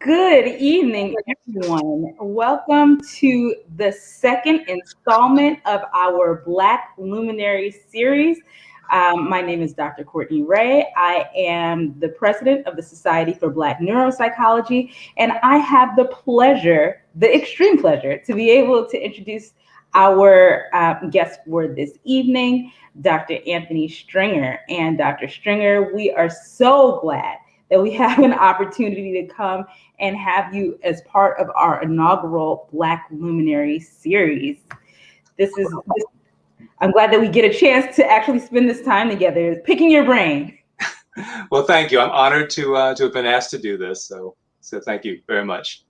Good evening, everyone. Welcome to the second installment of our Black Luminaries series. My name is Dr. Courtney Ray. I am the president of the Society for Black Neuropsychology, and I have the pleasure, the extreme pleasure, to be able to introduce our guest for this evening, Dr. Anthony Stringer. And Dr. Stringer, we are so glad that we have an opportunity to come and have you as part of our inaugural Black Luminary series. I'm glad that we get a chance to actually spend this time together, picking your brain. Well, thank you. I'm honored to have been asked to do this. So thank you very much.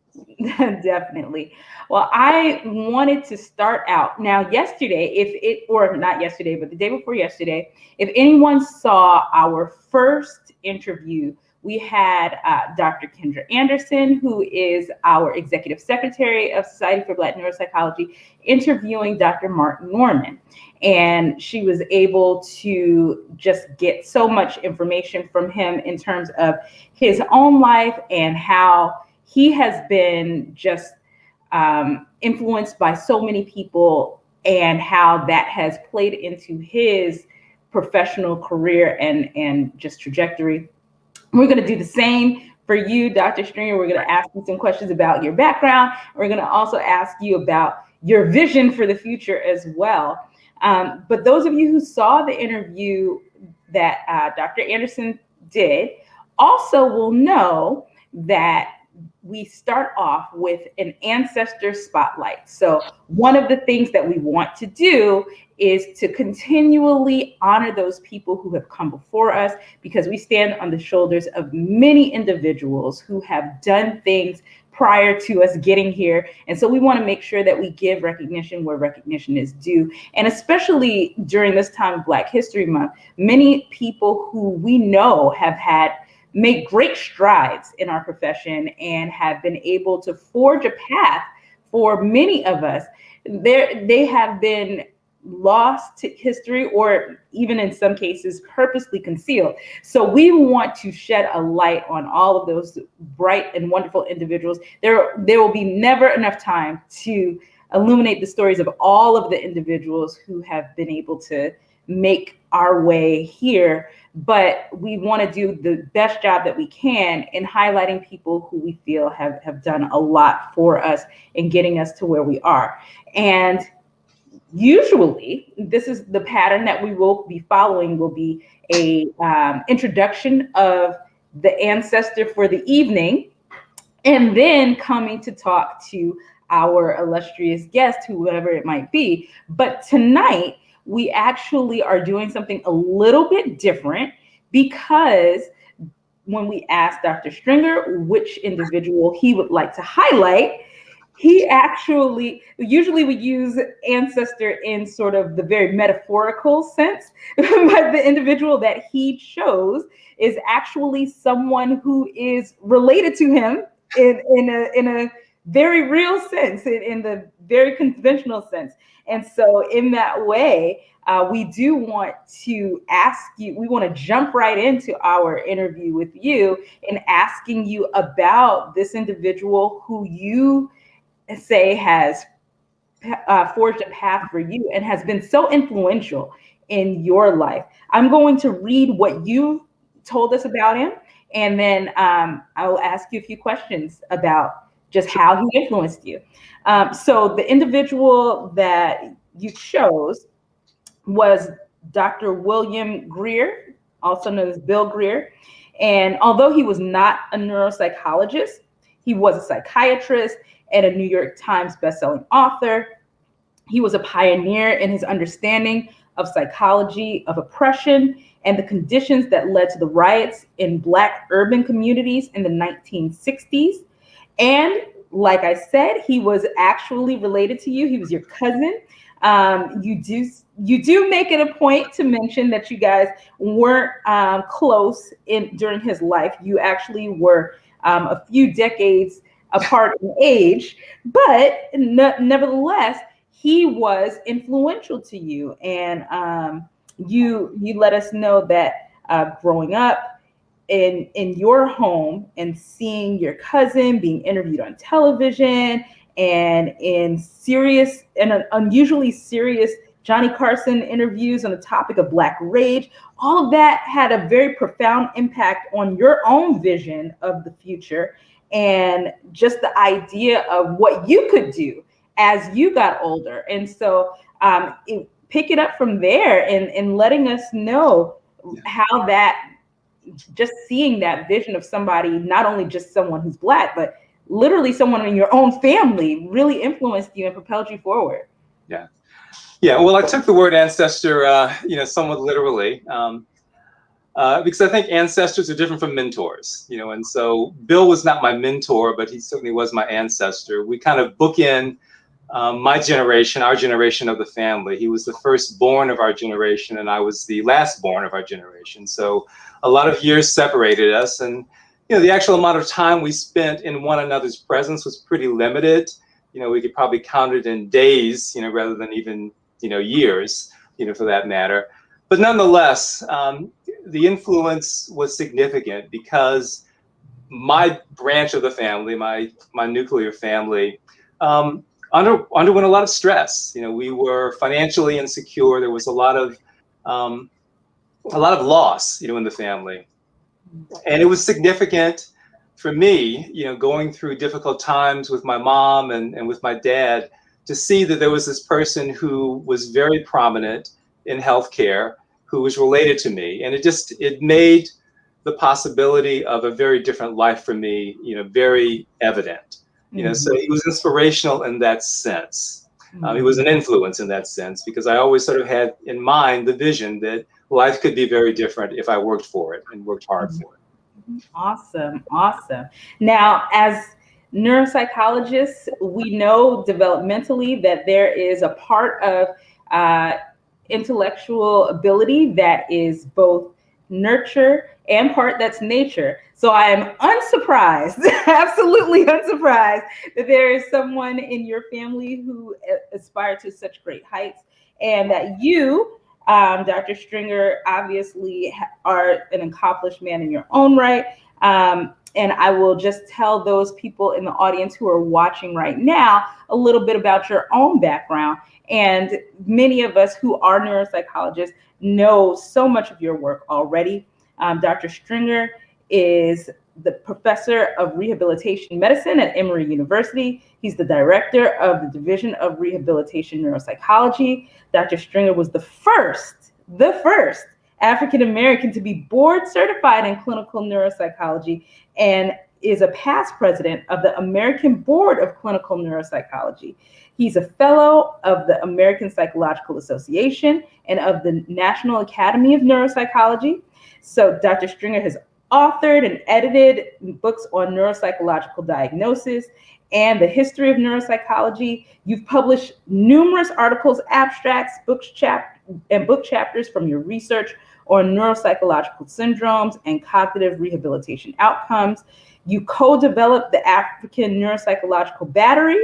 Definitely. Well, I wanted to start out now yesterday, not yesterday, but the day before yesterday, if anyone saw our first interview, we had Dr. Kendra Anderson, who is our executive secretary of Society for Black Neuropsychology, interviewing Dr. Mark Norman. And she was able to just get so much information from him in terms of his own life and how he has been just influenced by so many people and how that has played into his professional career and just trajectory. We're going to do the same for you, Dr. Stringer. We're going to ask you some questions about your background. We're going to also ask you about your vision for the future as well. But those of you who saw the interview that Dr. Anderson did also will know that we start off with an Ancestor Spotlight. So one of the things that we want to do is to continually honor those people who have come before us, because we stand on the shoulders of many individuals who have done things prior to us getting here. And so we want to make sure that we give recognition where recognition is due. And especially during this time of Black History Month, many people who we know have made great strides in our profession and have been able to forge a path for many of us. They have been lost to history, or even in some cases purposely concealed. So we want to shed a light on all of those bright and wonderful individuals. There will be never enough time to illuminate the stories of all of the individuals who have been able to make our way here, but we want to do the best job that we can in highlighting people who we feel have done a lot for us in getting us to where we are. And usually, this is the pattern that we will be following, will be a introduction of the ancestor for the evening, and then coming to talk to our illustrious guest, whoever it might be. But tonight, we actually are doing something a little bit different, because when we asked Dr. Stringer which individual he would like to highlight, he usually we use ancestor in sort of the very metaphorical sense, but the individual that he chose is actually someone who is related to him in a very real sense, in the very conventional sense. And so in that way, we do want to ask you, we want to jump right into our interview with you and asking you about this individual who you say has forged a path for you and has been so influential in your life. I'm going to read what you told us about him, and then I will ask you a few questions about just how he influenced you. So the individual that you chose was Dr. William Greer, also known as Bill Greer. And although he was not a neuropsychologist, he was a psychiatrist and a New York Times bestselling author. He was a pioneer in his understanding of psychology of oppression and the conditions that led to the riots in Black urban communities in the 1960s. And like I said, he was actually related to you. He was your cousin. You do make it a point to mention that you guys weren't close during his life. You actually were a few decades apart in age, but nevertheless, he was influential to you. And you let us know that growing up in your home and seeing your cousin being interviewed on television and in serious and unusually serious Johnny Carson interviews on the topic of Black rage, all of that had a very profound impact on your own vision of the future and just the idea of what you could do as you got older. And so pick it up from there and letting us know how that, just seeing that vision of somebody, not only just someone who's Black, but literally someone in your own family really influenced you and propelled you forward. Yeah. Yeah, well, I took the word ancestor, somewhat literally, because I think ancestors are different from mentors, and so Bill was not my mentor, but he certainly was my ancestor. We kind of bookend my generation, our generation of the family. He was the firstborn of our generation, and I was the lastborn of our generation. So a lot of years separated us, and the actual amount of time we spent in one another's presence was pretty limited. We could probably count it in days, rather than even years, for that matter. But nonetheless, the influence was significant because my branch of the family, my nuclear family, underwent a lot of stress. We were financially insecure. There was a lot of loss, in the family, and it was significant for me, going through difficult times with my mom and with my dad, to see that there was this person who was very prominent in healthcare, who was related to me. And it made the possibility of a very different life for me, very evident. So he was inspirational in that sense. He was an influence in that sense, because I always sort of had in mind the vision that life could be very different if I worked for it and worked hard for it. Awesome. Now, as neuropsychologists, we know developmentally that there is a part of intellectual ability that is both nurture and part that's nature. So I am unsurprised, absolutely unsurprised, that there is someone in your family who aspired to such great heights, and that you, Dr. Stringer, obviously are an accomplished man in your own right. And I will just tell those people in the audience who are watching right now a little bit about your own background. And many of us who are neuropsychologists know so much of your work already. Dr. Stringer is the Professor of Rehabilitation Medicine at Emory University. He's the Director of the Division of Rehabilitation Neuropsychology. Dr. Stringer was the first African American to be board certified in clinical neuropsychology, and is a past president of the American Board of Clinical Neuropsychology. He's a fellow of the American Psychological Association and of the National Academy of Neuropsychology. So Dr. Stringer has authored and edited books on neuropsychological diagnosis and the history of neuropsychology. You've published numerous articles, abstracts, book chapters from your research on neuropsychological syndromes and cognitive rehabilitation outcomes. You co-developed the African Neuropsychological Battery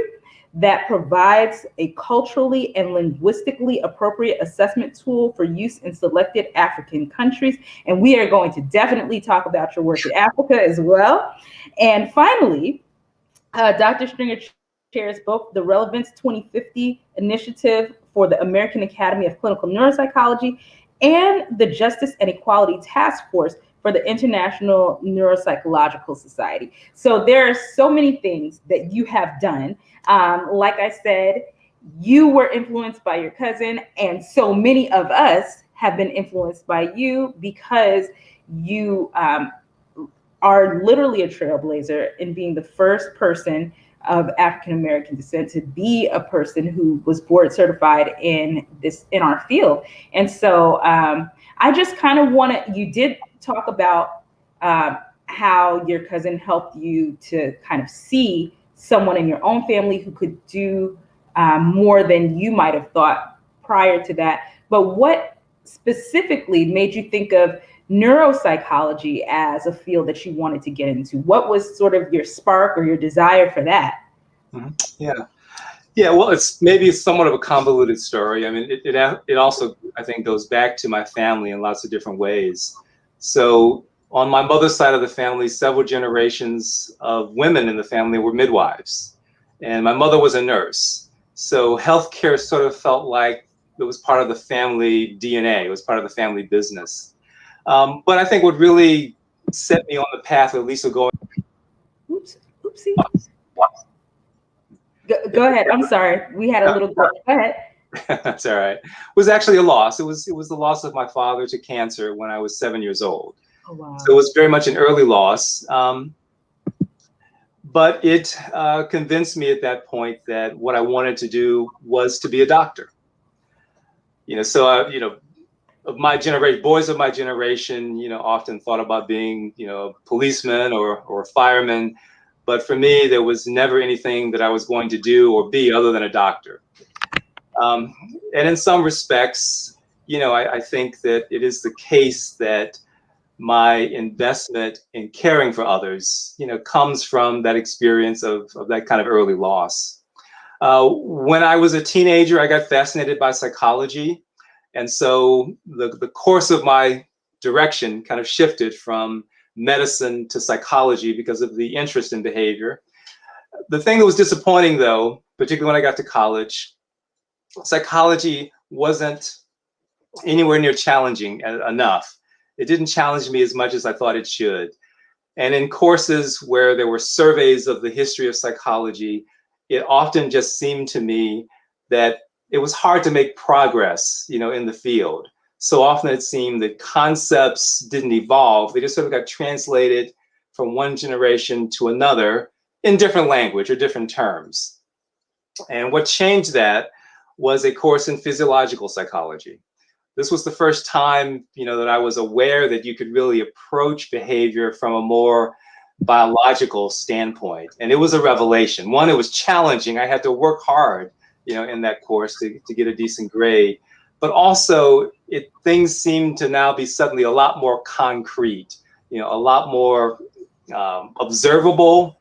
that provides a culturally and linguistically appropriate assessment tool for use in selected African countries. And we are going to definitely talk about your work in Africa as well. And finally, Dr. Stringer chairs both the Relevance 2050 initiative for the American Academy of Clinical Neuropsychology and the Justice and Equality Task Force for the International Neuropsychological Society. So there are so many things that you have done. Like I said, you were influenced by your cousin, and so many of us have been influenced by you because you are literally a trailblazer in being the first person of African American descent to be a person who was board certified in our field. And so I just kind of want to, you did talk about how your cousin helped you to kind of see someone in your own family who could do more than you might have thought prior to that. But what specifically made you think of neuropsychology as a field that you wanted to get into? What was sort of your spark or your desire for that? Yeah. Yeah, well, it's somewhat of a convoluted story. I mean, it also, I think, goes back to my family in lots of different ways. So on my mother's side of the family, several generations of women in the family were midwives, and my mother was a nurse. So healthcare sort of felt like it was part of the family DNA. It was part of the family business. But I think what really set me on the path, at least of going. Oopsie. Go ahead. I'm sorry. We had a little. Go ahead. That's all right. It was actually a loss. It was the loss of my father to cancer when I was 7 years old. Oh, wow. So it was very much an early loss. But it convinced me at that point that what I wanted to do was to be a doctor. So of my generation, boys of my generation, often thought about being, policemen or firemen. But for me, there was never anything that I was going to do or be other than a doctor. And in some respects, I think that it is the case that my investment in caring for others, comes from that experience of that kind of early loss. When I was a teenager, I got fascinated by psychology. And so the course of my direction kind of shifted from medicine to psychology because of the interest in behavior. The thing that was disappointing, though, particularly when I got to college, psychology wasn't anywhere near challenging enough. It didn't challenge me as much as I thought it should. And in courses where there were surveys of the history of psychology, it often just seemed to me that it was hard to make progress, in the field. So often it seemed that concepts didn't evolve. They just sort of got translated from one generation to another in different language or different terms. And what changed that was a course in physiological psychology. This was the first time, that I was aware that you could really approach behavior from a more biological standpoint. And it was a revelation. One, it was challenging. I had to work hard, in that course to get a decent grade. But also, things seemed to now be suddenly a lot more concrete, a lot more observable,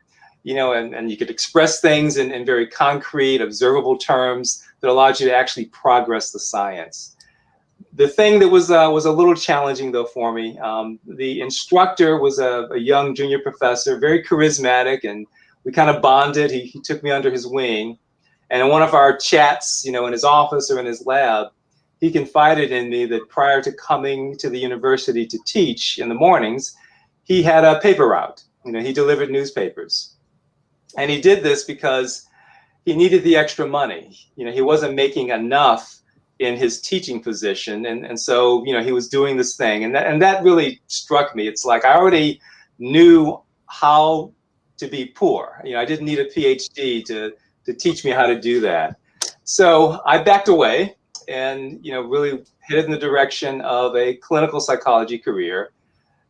and you could express things in very concrete, observable terms that allowed you to actually progress the science. The thing that was a little challenging, though, for me, the instructor was a young junior professor, very charismatic, and we kind of bonded. He took me under his wing. And in one of our chats, in his office or in his lab, he confided in me that prior to coming to the university to teach in the mornings, he had a paper route. He delivered newspapers. And he did this because he needed the extra money. He wasn't making enough in his teaching position. And so, he was doing this thing. And that really struck me. It's like I already knew how to be poor. I didn't need a Ph.D. to teach me how to do that. So I backed away and, really headed in the direction of a clinical psychology career.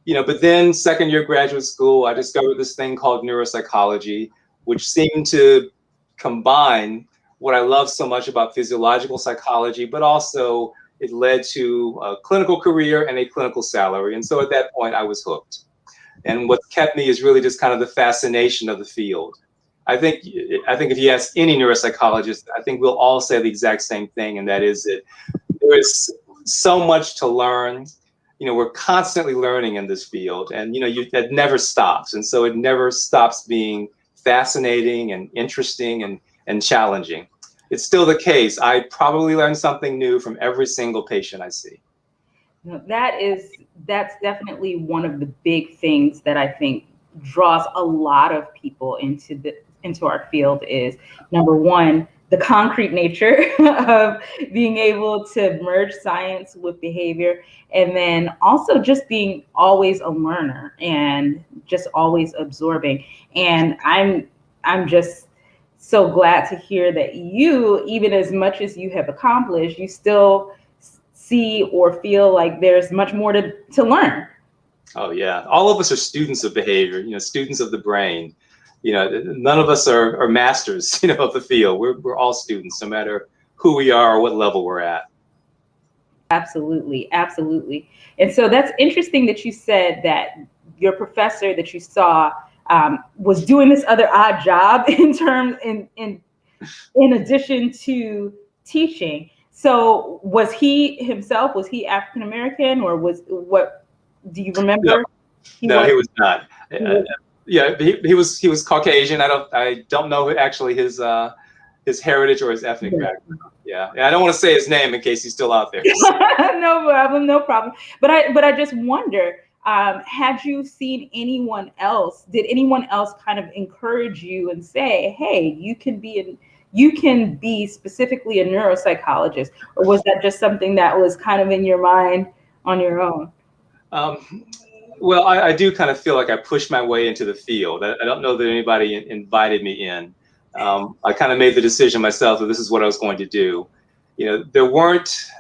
But then second year graduate school, I discovered this thing called neuropsychology, which seemed to combine what I love so much about physiological psychology, but also it led to a clinical career and a clinical salary. And so at that point, I was hooked. And what kept me is really just kind of the fascination of the field. I think if you ask any neuropsychologist, I think we'll all say the exact same thing, and that is that there is so much to learn. We're constantly learning in this field, and that never stops. And so it never stops being fascinating and interesting and challenging. It's still the case. I probably learn something new from every single patient I see. That is that's definitely one of the big things that I think draws a lot of people into our field is, number one, the concrete nature of being able to merge science with behavior, and then also just being always a learner and just always absorbing. And I'm just so glad to hear that you, even as much as you have accomplished, you still see or feel like there's much more to learn. Oh yeah, all of us are students of behavior, students of the brain. None of us are masters, of the field. We're all students, no matter who we are or what level we're at. Absolutely, absolutely. And so that's interesting that you said that your professor that you saw was doing this other odd job in addition to teaching. So was he African American, or what do you remember? No, he was not. Yeah, he was Caucasian. I don't know actually his heritage or his ethnic background. Yeah, and I don't want to say his name in case he's still out there. No problem. But I just wonder, had you seen anyone else? Did anyone else kind of encourage you and say, "Hey, you can be specifically a neuropsychologist," or was that just something that was kind of in your mind on your own? Well, I do kind of feel like I pushed my way into the field. I don't know that anybody invited me in. I kind of made the decision myself that this is what I was going to do. There weren't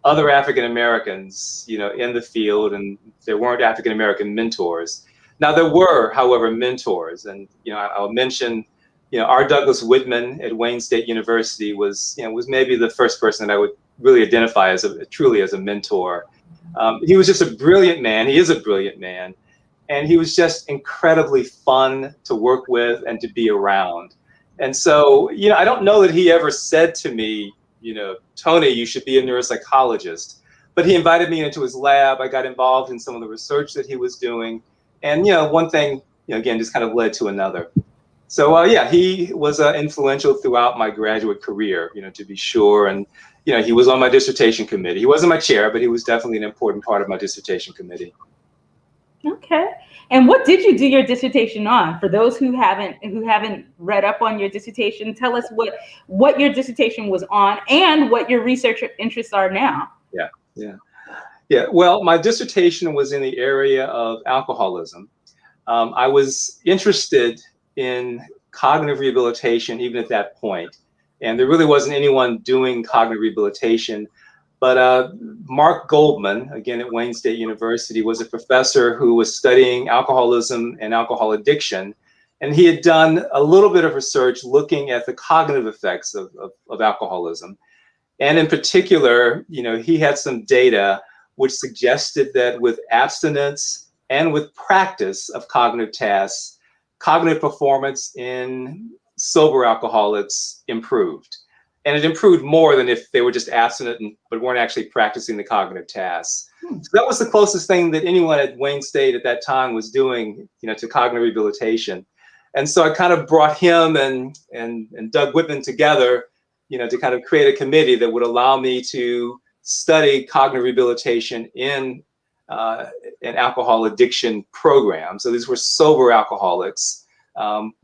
other African Americans, in the field, and there weren't African American mentors. Now there were, however, mentors, and I'll mention, R. Douglas Whitman at Wayne State University was maybe the first person that I would really identify as truly as a mentor. He was just a brilliant man. He is a brilliant man, and he was just incredibly fun to work with and to be around. And so, I don't know that he ever said to me, Tony, you should be a neuropsychologist. But he invited me into his lab. I got involved in some of the research that he was doing. And, one thing, again, just kind of led to another. So, yeah, he was influential throughout my graduate career, to be sure. And, he was on my dissertation committee. He wasn't my chair, but he was definitely an important part of my dissertation committee. Okay. And what did you do your dissertation on? For those who haven't read up on your dissertation, tell us what your dissertation was on and what your research interests are now. Yeah. Well, my dissertation was in the area of alcoholism. I was interested in cognitive rehabilitation even at that point, and there really wasn't anyone doing cognitive rehabilitation. But Mark Goldman, again at Wayne State University, was a professor who was studying alcoholism and alcohol addiction. And he had done a little bit of research looking at the cognitive effects of alcoholism. And in particular, he had some data which suggested that with abstinence and with practice of cognitive tasks, cognitive performance in sober alcoholics improved. And it improved more than if they were just abstinent but weren't actually practicing the cognitive tasks. So that was the closest thing that anyone at Wayne State at that time was doing, to cognitive rehabilitation. And so I kind of brought him and Doug Whitman together, to kind of create a committee that would allow me to study cognitive rehabilitation in an alcohol addiction program. So these were sober alcoholics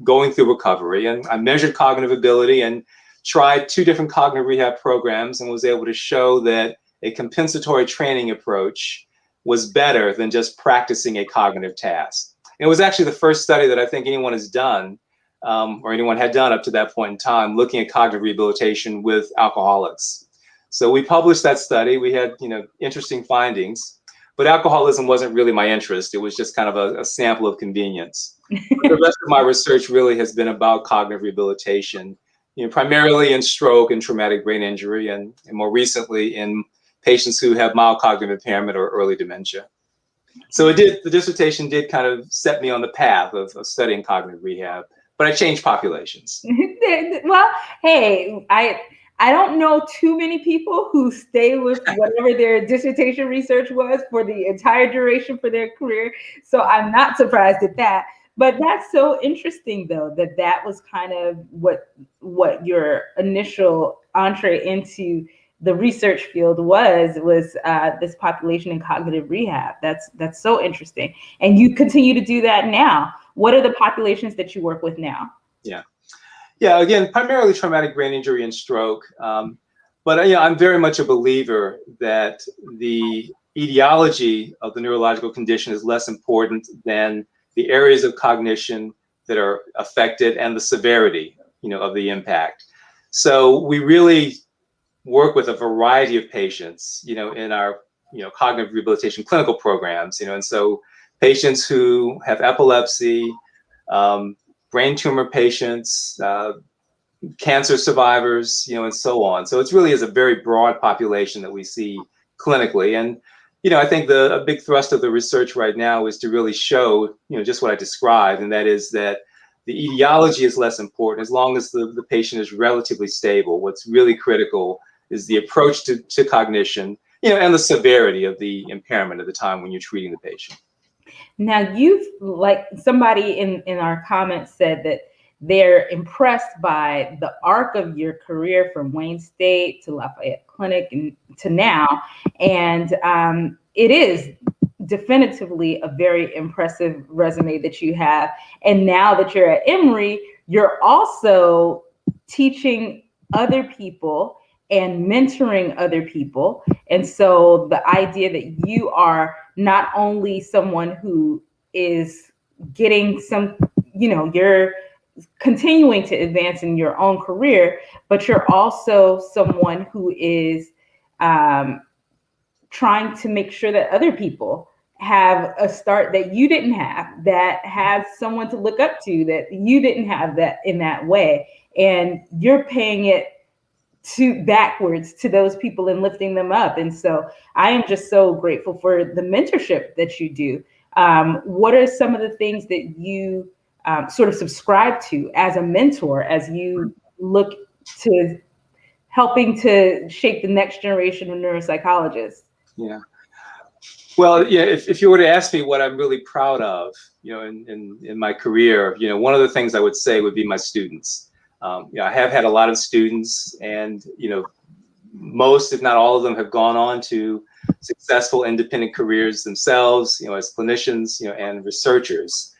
going through recovery. And I measured cognitive ability and tried 2 different cognitive rehab programs and was able to show that a compensatory training approach was better than just practicing a cognitive task. And it was actually the first study that I think anyone has done or anyone had done up to that point in time looking at cognitive rehabilitation with alcoholics. So we published that study. We had, interesting findings, but alcoholism wasn't really my interest. It was just kind of a sample of convenience. The rest of my research really has been about cognitive rehabilitation, primarily in stroke and traumatic brain injury, and more recently in patients who have mild cognitive impairment or early dementia. So the dissertation did kind of set me on the path of studying cognitive rehab, but I changed populations. Well, hey, I don't know too many people who stay with whatever their dissertation research was for the entire duration for their career. So I'm not surprised at that. But that's so interesting, though, that was kind of what your initial entree into the research field was this population in cognitive rehab. That's so interesting. And you continue to do that now. What are the populations that you work with now? Yeah, again, primarily traumatic brain injury and stroke. But I'm very much a believer that the etiology of the neurological condition is less important than the areas of cognition that are affected and the severity, of the impact. So we really work with a variety of patients, in our, cognitive rehabilitation clinical programs, and so patients who have epilepsy, brain tumor patients, cancer survivors, and so on. So it really is a very broad population that we see clinically. And, I think a big thrust of the research right now is to really show, just what I described, and that is that the etiology is less important as long as the patient is relatively stable. What's really critical is the approach to cognition, and the severity of the impairment at the time when you're treating the patient. Now, like somebody in our comments said that they're impressed by the arc of your career from Wayne State to Lafayette Clinic and to now. And it is definitively a very impressive resume that you have. And now that you're at Emory, you're also teaching other people and mentoring other people. And so the idea that you are not only someone who is getting some, you're continuing to advance in your own career, but you're also someone who is trying to make sure that other people have a start that you didn't have, that has someone to look up to that you didn't have that in that way. And you're paying it backwards to those people and lifting them up. And so I am just so grateful for the mentorship that you do. What are some of the things that you sort of subscribe to as a mentor as you look to helping to shape the next generation of neuropsychologists? Yeah. Well, if you were to ask me what I'm really proud of, in my career, one of the things I would say would be my students. I have had a lot of students, and most, if not all of them, have gone on to successful independent careers themselves, as clinicians, and researchers.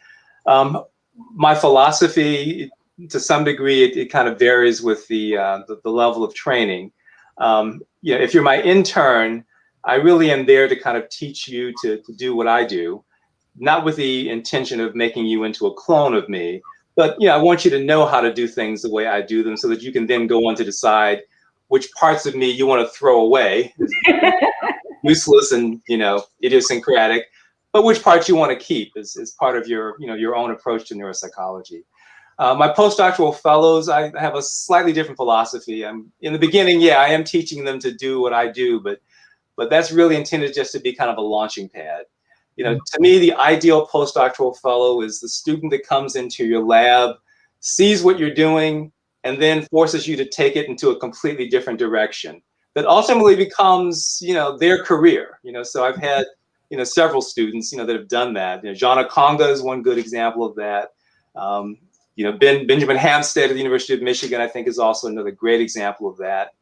My philosophy, to some degree, it kind of varies with the level of training. If you're my intern, I really am there to kind of teach you to do what I do, not with the intention of making you into a clone of me, but I want you to know how to do things the way I do them, so that you can then go on to decide which parts of me you want to throw away, useless and idiosyncratic, but which parts you want to keep as part of your your own approach to neuropsychology. My postdoctoral fellows, I have a slightly different philosophy. In the beginning, I am teaching them to do what I do, but that's really intended just to be kind of a launching pad. To me, the ideal postdoctoral fellow is the student that comes into your lab, sees what you're doing, and then forces you to take it into a completely different direction that ultimately becomes, their career. So I've had, several students, that have done that. Jana Conga is one good example of that. Benjamin Hampstead at the University of Michigan, I think, is also another great example of that.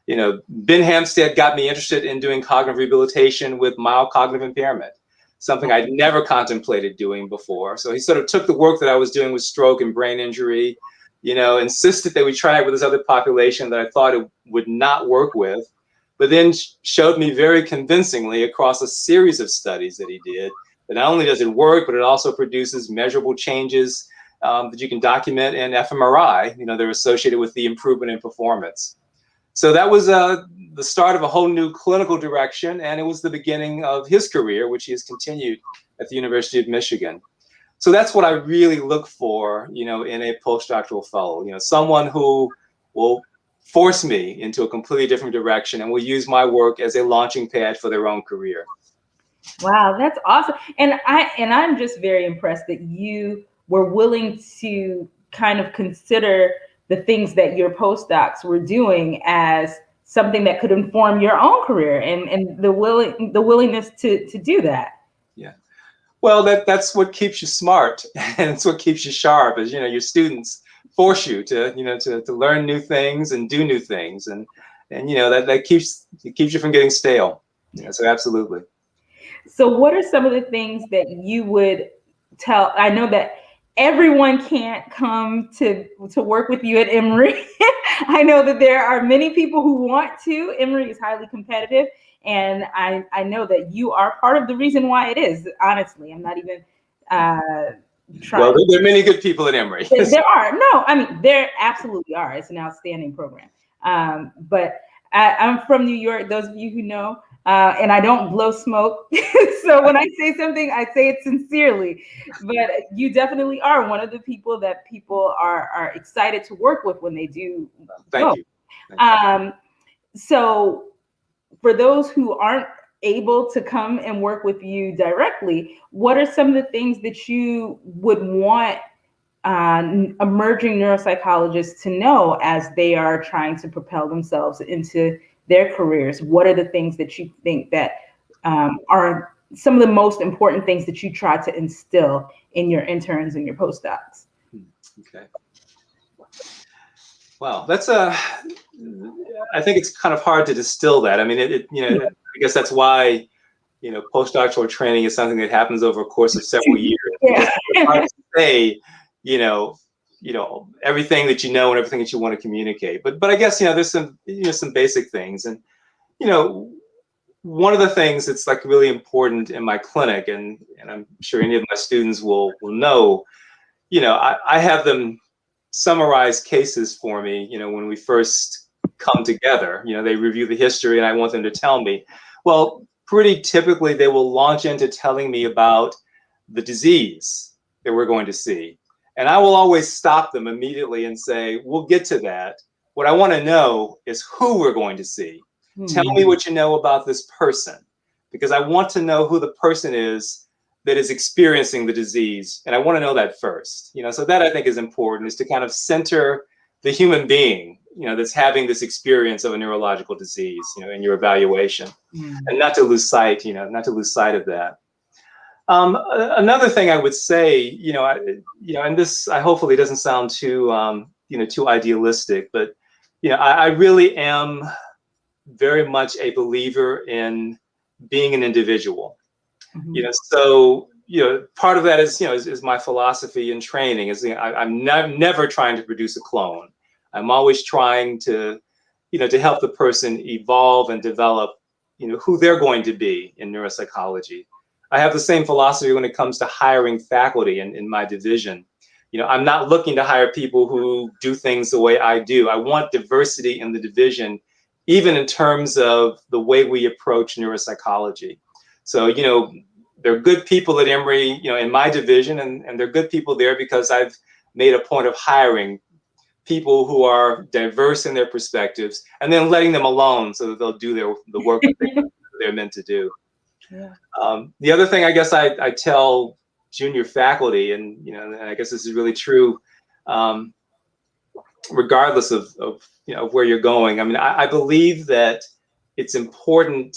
Ben Hampstead got me interested in doing cognitive rehabilitation with mild cognitive impairment, something I'd never contemplated doing before. So he sort of took the work that I was doing with stroke and brain injury, insisted that we try it with this other population that I thought it would not work with, but then showed me very convincingly across a series of studies that he did that not only does it work, but it also produces measurable changes that you can document in fMRI, they're associated with the improvement in performance. So that was the start of a whole new clinical direction, and it was the beginning of his career, which he has continued at the University of Michigan. So that's what I really look for, in a postdoctoral fellow, someone who will force me into a completely different direction and will use my work as a launching pad for their own career. Wow, that's awesome. And I'm just very impressed that you were willing to kind of consider the things that your postdocs were doing as something that could inform your own career, and the willingness to do that. Yeah. Well, that's what keeps you smart, and it's what keeps you sharp, is your students force you to to learn new things and do new things. And and that keeps you from getting stale. Yeah, so absolutely. So what are some of the things that you would tell? I know that everyone can't come to work with you at Emory. I know that there are many people who want to. Emory is highly competitive, and I know that you are part of the reason why it is. Honestly, I'm not even trying. Well, there are many good people at Emory. There are. No, I mean, there absolutely are. It's an outstanding program. But I'm from New York, those of you who know, and I don't blow smoke. So when I say something, I say it sincerely. But you definitely are one of the people that people are excited to work with when they do. Thank you. Thank you. So for those who aren't able to come and work with you directly, what are some of the things that you would want emerging neuropsychologists to know as they are trying to propel themselves into their careers? What are the things that you think that are some of the most important things that you try to instill in your interns and your postdocs? Okay. Wow, that's I think it's kind of hard to distill that. I mean, I guess that's why, postdoctoral training is something that happens over a course of several years. Yeah. It's hard to say, everything that you know and everything that you want to communicate. But I guess, there's some basic things. And, one of the things that's like really important in my clinic, and I'm sure any of my students will know, I have them summarize cases for me, when we first come together. They review the history and I want them to tell me. Well, pretty typically they will launch into telling me about the disease that we're going to see. And I will always stop them immediately and say, we'll get to that. What I want to know is who we're going to see. Tell me what you know about this person, because I want to know who the person is that is experiencing the disease. And I want to know that first. So that I think is important, is to kind of center the human being, that's having this experience of a neurological disease, in your evaluation, and not to lose sight, of that. Another thing I would say, and this, I hopefully doesn't sound too, too idealistic, but, I really am very much a believer in being an individual. So, part of that is, is my philosophy in training is, I'm never trying to produce a clone. I'm always trying to, to help the person evolve and develop, who they're going to be in neuropsychology. I have the same philosophy when it comes to hiring faculty in my division. I'm not looking to hire people who do things the way I do. I want diversity in the division, even in terms of the way we approach neuropsychology. So, there are good people at Emory, in my division, and they're good people there because I've made a point of hiring people who are diverse in their perspectives and then letting them alone so that they'll do the work that they're meant to do. Yeah. The other thing I guess I tell junior faculty, and and I guess this is really true, regardless of where you're going. I mean, I believe that it's important.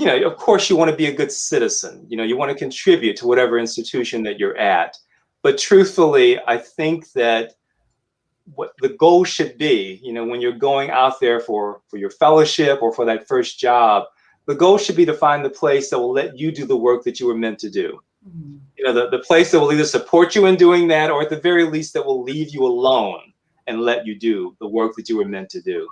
Of course, you want to be a good citizen. You want to contribute to whatever institution that you're at. But truthfully, I think that what the goal should be, when you're going out there for your fellowship or for that first job, the goal should be to find the place that will let you do the work that you were meant to do. The place that will either support you in doing that, or at the very least that will leave you alone and let you do the work that you were meant to do.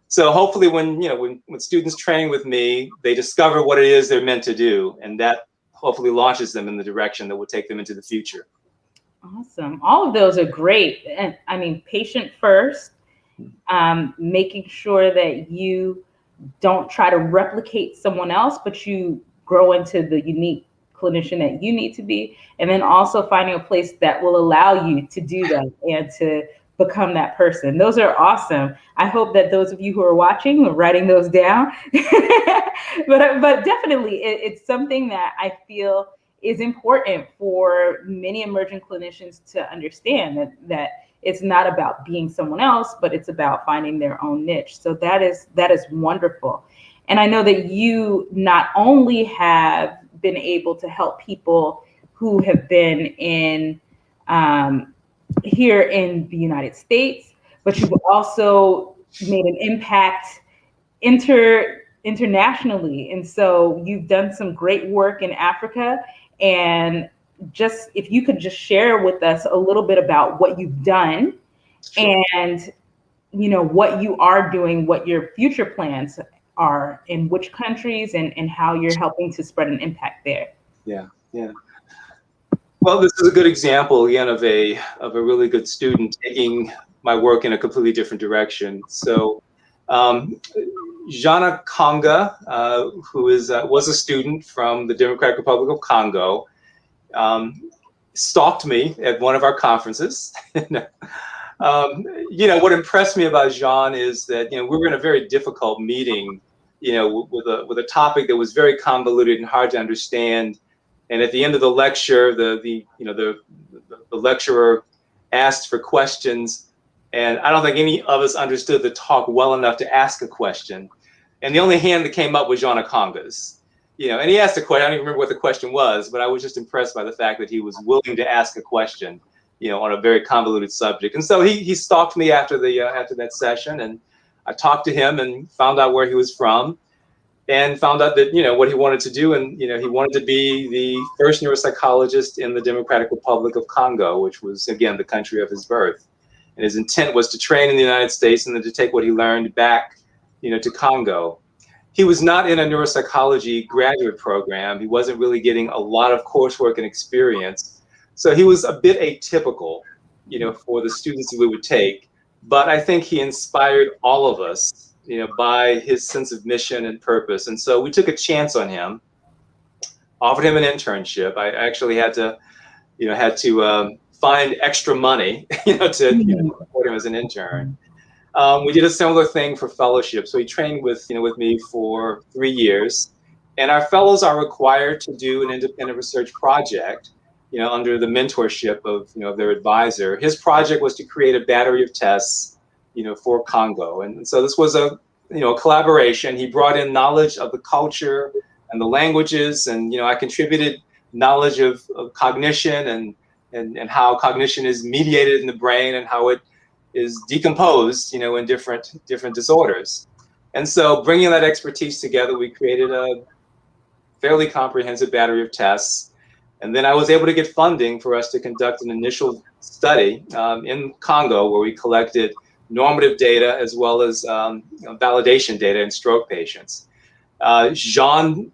So hopefully when students train with me, they discover what it is they're meant to do, and that hopefully launches them in the direction that will take them into the future. Awesome. All of those are great. And I mean, patient first, making sure that you don't try to replicate someone else, but you grow into the unique clinician that you need to be. And then also finding a place that will allow you to do that and to become that person. Those are awesome. I hope that those of you who are watching are writing those down. but definitely it's something that I feel is important for many emerging clinicians to understand, that it's not about being someone else, but it's about finding their own niche. So that is wonderful. And I know that you not only have been able to help people who have been in here in the United States, but you've also made an impact internationally. And so you've done some great work in Africa. And just if you could just share with us a little bit about what you've done, Sure. and what you are doing, what your future plans are, in which countries, and how you're helping to spread an impact there. Yeah, yeah. Well, this is a good example again of a really good student taking my work in a completely different direction. So, Jana Konga, who was a student from the Democratic Republic of Congo, stalked me at one of our conferences. What impressed me about Jean is that we were in a very difficult meeting, with a topic that was very convoluted and hard to understand. And at the end of the lecture, the lecturer asked for questions, and I don't think any of us understood the talk well enough to ask a question. And the only hand that came up was Jana Konga's. And he asked a question. I don't even remember what the question was, but I was just impressed by the fact that he was willing to ask a question, on a very convoluted subject. And so he stalked me after that session, and I talked to him and found out where he was from, and found out that what he wanted to do, and he wanted to be the first neuropsychologist in the Democratic Republic of Congo, which was again the country of his birth. And his intent was to train in the United States and then to take what he learned back, to Congo. He was not in a neuropsychology graduate program. He wasn't really getting a lot of coursework and experience. So he was a bit atypical, for the students that we would take. But I think he inspired all of us, by his sense of mission and purpose. And so we took a chance on him, offered him an internship. I actually had to find extra money, to support him as an intern. We did a similar thing for fellowship. So he trained with me for 3 years. And our fellows are required to do an independent research project, under the mentorship of, their advisor. His project was to create a battery of tests, for Congo. And so this was a collaboration. He brought in knowledge of the culture and the languages, and I contributed knowledge of cognition and how cognition is mediated in the brain and how it is decomposed, in different disorders. And so bringing that expertise together, we created a fairly comprehensive battery of tests. And then I was able to get funding for us to conduct an initial study in Congo, where we collected normative data as well as validation data in stroke patients. Jean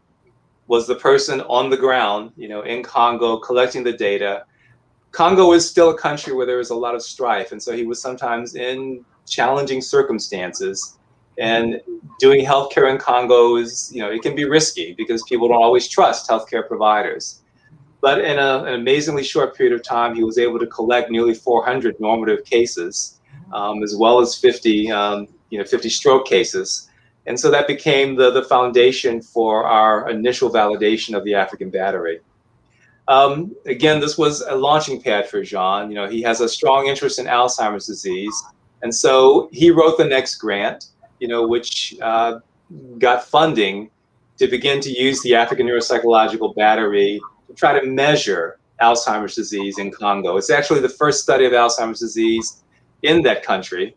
was the person on the ground, in Congo collecting the data. Congo is still a country where there is a lot of strife, and so he was sometimes in challenging circumstances. And doing healthcare in Congo is, it can be risky because people don't always trust healthcare providers. But in an amazingly short period of time, he was able to collect nearly 400 normative cases, as well as 50 stroke cases. And so that became the foundation for our initial validation of the African Battery. Again, this was a launching pad for Jean. He has a strong interest in Alzheimer's disease. And so he wrote the next grant, which got funding to begin to use the African Neuropsychological Battery to try to measure Alzheimer's disease in Congo. It's actually the first study of Alzheimer's disease in that country.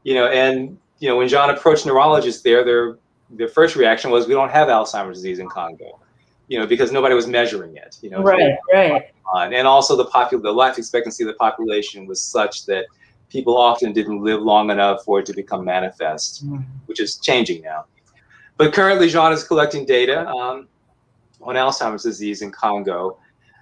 When John approached neurologists there, their first reaction was, we don't have Alzheimer's disease in Congo, because nobody was measuring it. Right. And also the life expectancy of the population was such that people often didn't live long enough for it to become manifest, which is changing now. But currently, Jean is collecting data on Alzheimer's disease in Congo.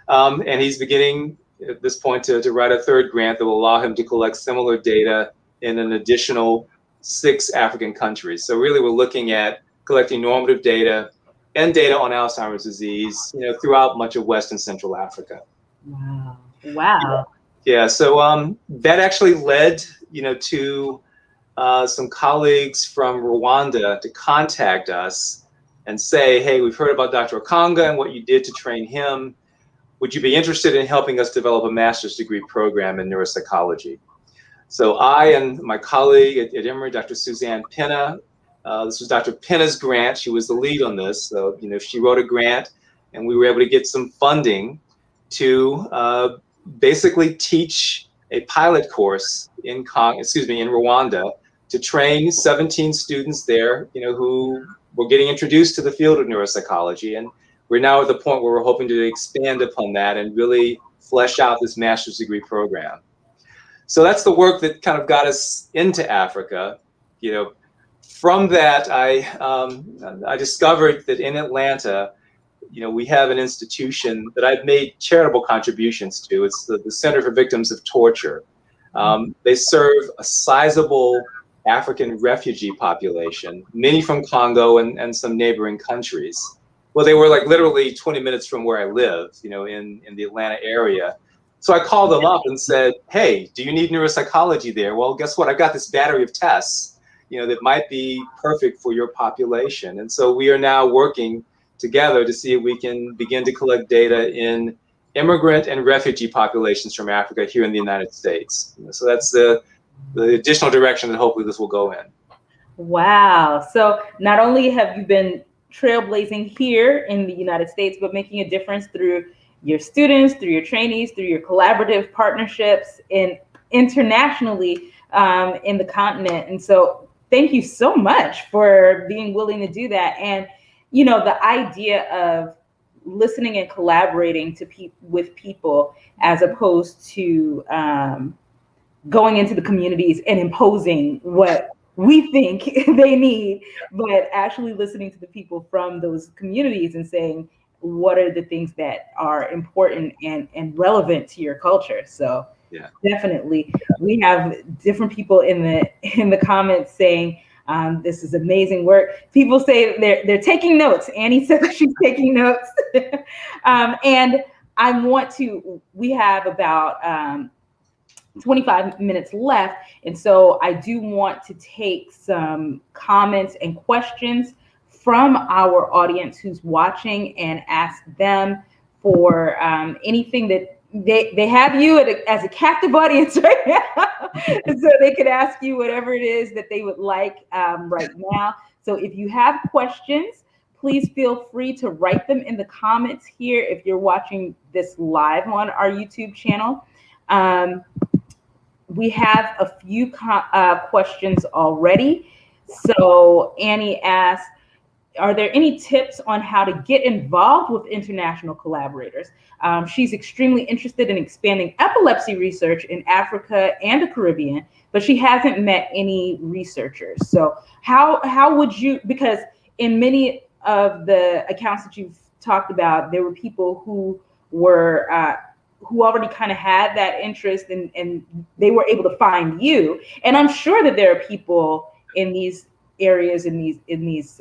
And he's beginning at this point to write a third grant that will allow him to collect similar data in an additional 6 African countries. So really, we're looking at collecting normative data and data on Alzheimer's disease, throughout much of West and Central Africa. Wow. Yeah. So that actually led, to some colleagues from Rwanda to contact us and say, hey, we've heard about Dr. Okanga and what you did to train him. Would you be interested in helping us develop a master's degree program in neuropsychology? So I and my colleague at Emory, Dr. Suzanne Penna, this was Dr. Penna's grant. She was the lead on this. So, she wrote a grant, and we were able to get some funding to basically teach a pilot course in Rwanda to train 17 students there, who were getting introduced to the field of neuropsychology. And we're now at the point where we're hoping to expand upon that and really flesh out this master's degree program. So that's the work that kind of got us into Africa. From that, I discovered that in Atlanta, we have an institution that I've made charitable contributions to. It's the Center for Victims of Torture. They serve a sizable African refugee population, many from Congo and some neighboring countries. Well, they were like literally 20 minutes from where I live, in the Atlanta area. So I called them up and said, hey, do you need neuropsychology there? Well, guess what? I've got this battery of tests, that might be perfect for your population. And so we are now working together to see if we can begin to collect data in immigrant and refugee populations from Africa here in the United States. So that's the additional direction that hopefully this will go in. Wow. So not only have you been trailblazing here in the United States, but making a difference through your students, through your trainees, through your collaborative partnerships, and internationally in the continent. And so thank you so much for being willing to do that. And, the idea of listening and collaborating with people as opposed to going into the communities and imposing what we think they need, but actually listening to the people from those communities and saying, what are the things that are important and relevant to your culture? So definitely, we have different people in the comments saying, this is amazing work. People say they're taking notes. Annie said that she's taking notes. And we have about 25 minutes left. And so I do want to take some comments and questions from our audience who's watching and ask them for anything that they have you as a captive audience right now. And so they could ask you whatever it is that they would like right now. So if you have questions, please feel free to write them in the comments here if you're watching this live on our YouTube channel. We have a few questions already. So Annie asked, are there any tips on how to get involved with international collaborators? She's extremely interested in expanding epilepsy research in Africa and the Caribbean, but she hasn't met any researchers. So how would you, because in many of the accounts that you've talked about, there were people who were who already kind of had that interest and they were able to find you. And I'm sure that there are people in these areas, in these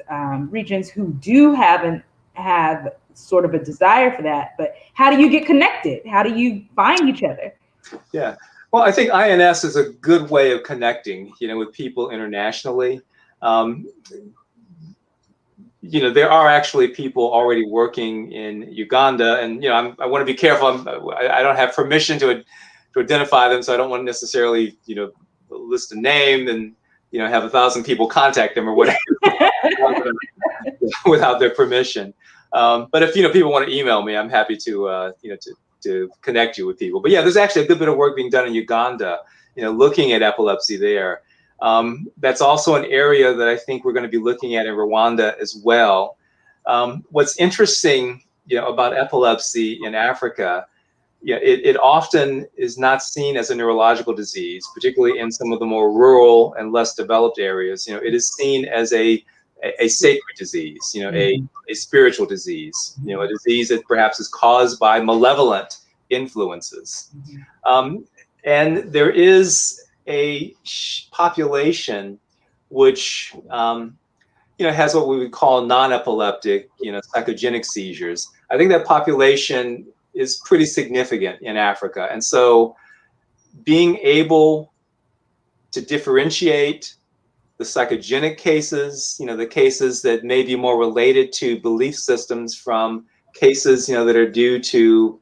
regions who do have sort of a desire for that. But how do you get connected? How do you find each other? Yeah, well, I think INS is a good way of connecting, with people internationally. There are actually people already working in Uganda, and I want to be careful. I don't have permission to identify them, so I don't want to necessarily list a name and have 1,000 people contact them or whatever without their permission. But if people want to email me, I'm happy to to connect you with people. But yeah, there's actually a good bit of work being done in Uganda, looking at epilepsy there. That's also an area that I think we're going to be looking at in Rwanda as well. What's interesting, about epilepsy in Africa, it often is not seen as a neurological disease, particularly in some of the more rural and less developed areas. It is seen as a sacred disease, a spiritual disease, a disease that perhaps is caused by malevolent influences. And there is a population which has what we would call non-epileptic, psychogenic seizures. I think that population is pretty significant in Africa. And so being able to differentiate the psychogenic cases, the cases that may be more related to belief systems from cases, that are due to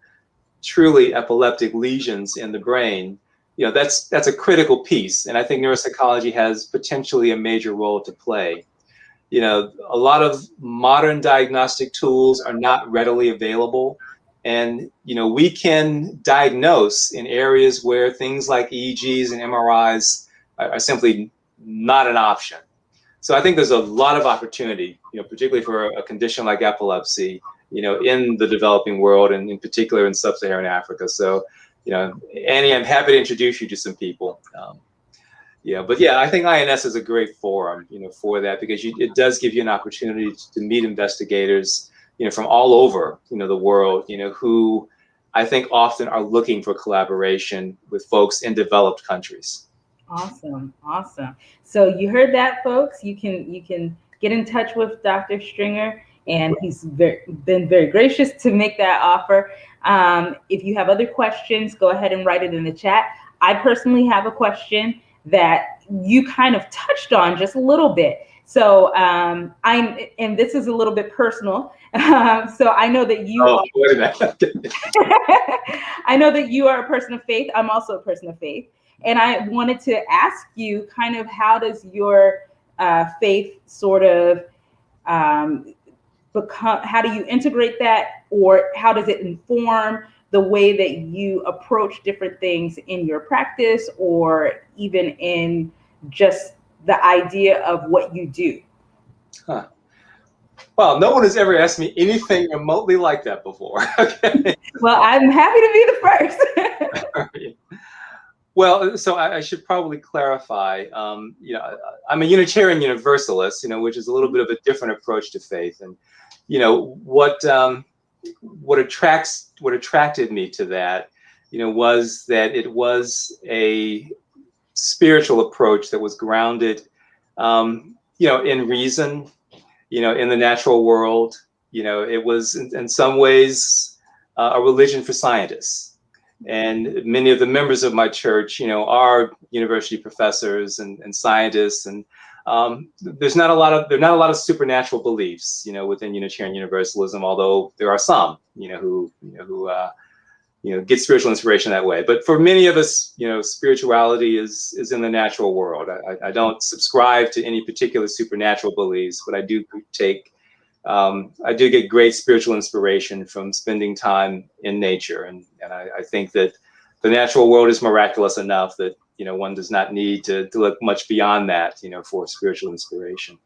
truly epileptic lesions in the brain, that's a critical piece. And I think neuropsychology has potentially a major role to play. A lot of modern diagnostic tools are not readily available. And, we can diagnose in areas where things like EEGs and MRIs are simply not an option. So I think there's a lot of opportunity, particularly for a condition like epilepsy, in the developing world, and in particular in sub-Saharan Africa. So, Annie, I'm happy to introduce you to some people. But I think INS is a great forum, for that, because it does give you an opportunity to meet investigators, from all over, the world, who I think often are looking for collaboration with folks in developed countries. Awesome. So you heard that, folks. You can get in touch with Dr. Stringer, and he's been very gracious to make that offer. If you have other questions, go ahead and write it in the chat. I personally have a question that you kind of touched on just a little bit. So and this is a little bit personal. So I know that you I know that you are a person of faith. I'm also a person of faith. And I wanted to ask you kind of, how does your faith sort of how do you integrate that, or how does it inform the way that you approach different things in your practice, or even in just the idea of what you do? Huh. Well, no one has ever asked me anything remotely like that before. Okay. Well, I'm happy to be the first. Well, so I should probably clarify. I'm a Unitarian Universalist, which is a little bit of a different approach to faith. And what attracted me to that, was that it was a spiritual approach that was grounded, in reason, in the natural world. It was in some ways a religion for scientists. And many of the members of my church, are university professors and scientists, and there are not a lot of supernatural beliefs, within Unitarian Universalism, although there are some, who get spiritual inspiration that way. But for many of us, spirituality is in the natural world. I don't subscribe to any particular supernatural beliefs, but I do get great spiritual inspiration from spending time in nature. And I think that the natural world is miraculous enough that, one does not need to look much beyond that, for spiritual inspiration.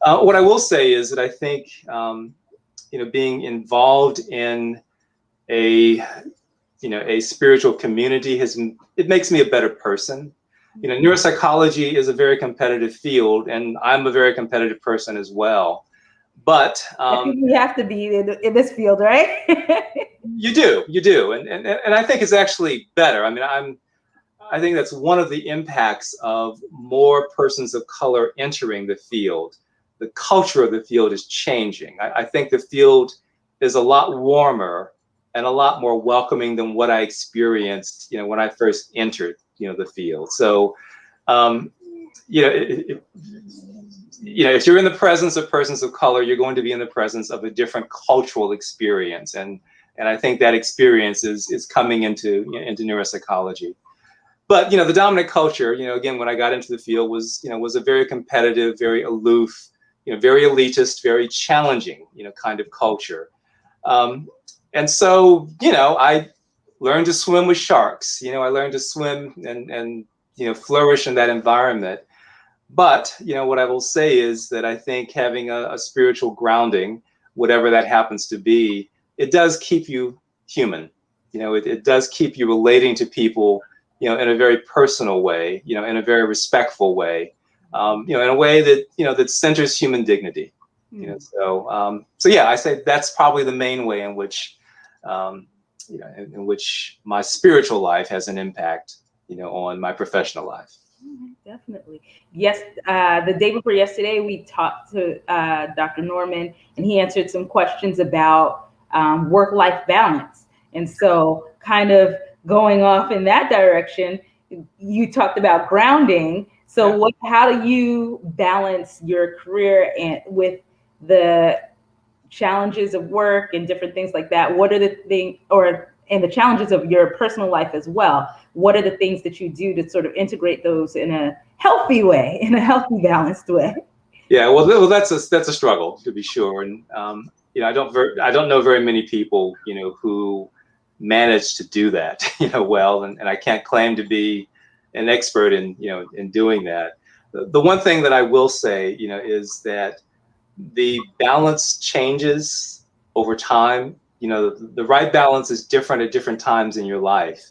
What I will say is that I think, being involved in a spiritual community it makes me a better person. Neuropsychology is a very competitive field, and I'm a very competitive person as well. But you have to be in this field, right? You do, and I think it's actually better. I think that's one of the impacts of more persons of color entering the field. The culture of the field is changing. I think the field is a lot warmer and a lot more welcoming than what I experienced, when I first entered, the field. So, if you're in the presence of persons of color, you're going to be in the presence of a different cultural experience, and I think that experience is coming into neuropsychology. But the dominant culture, again, when I got into the field, was a very competitive, very aloof, very elitist, very challenging, kind of culture. And so, I learned to swim with sharks. I learned to swim and flourish in that environment. But, what I will say is that I think having a spiritual grounding, whatever that happens to be, it does keep you human. It does keep you relating to people, in a very personal way, in a very respectful way, in a way that, that centers human dignity. So I say that's probably the main way in which, in which my spiritual life has an impact, on my professional life. Definitely. Yes. The day before yesterday, we talked to Dr. Norman, and he answered some questions about work-life balance. And so kind of going off in that direction, you talked about grounding. So how do you balance your career with the challenges of work and different things like that? What are the things, and the challenges of your personal life as well? What are the things that you do to sort of integrate those in a healthy way, in a healthy, balanced way? Yeah, well, that's a struggle, to be sure. And I don't know very many people, who manage to do that, well, and I can't claim to be an expert in, in doing that. the one thing that I will say, is that the balance changes over time. The right balance is different at different times in your life.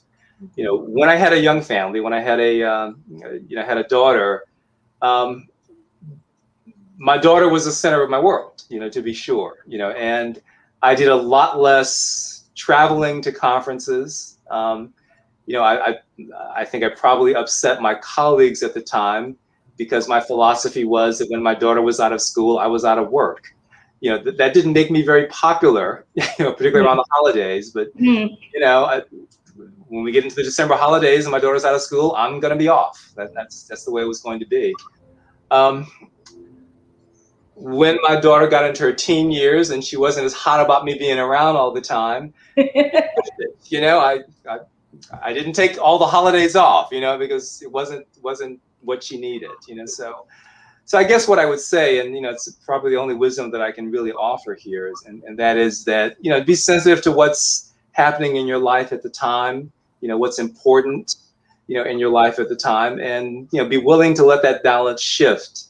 When I had a young family, when I had had a daughter, my daughter was the center of my world, to be sure, and I did a lot less traveling to conferences. I think I probably upset my colleagues at the time because my philosophy was that when my daughter was out of school, I was out of work. That didn't make me very popular, particularly around the holidays. But, when we get into the December holidays and my daughter's out of school, I'm going to be off. That's the way it was going to be. When my daughter got into her teen years and she wasn't as hot about me being around all the time, I didn't take all the holidays off, because it wasn't what she needed, So I guess what I would say, and it's probably the only wisdom that I can really offer here, and that is that be sensitive to what's happening in your life at the time, what's important, in your life at the time, and be willing to let that balance shift,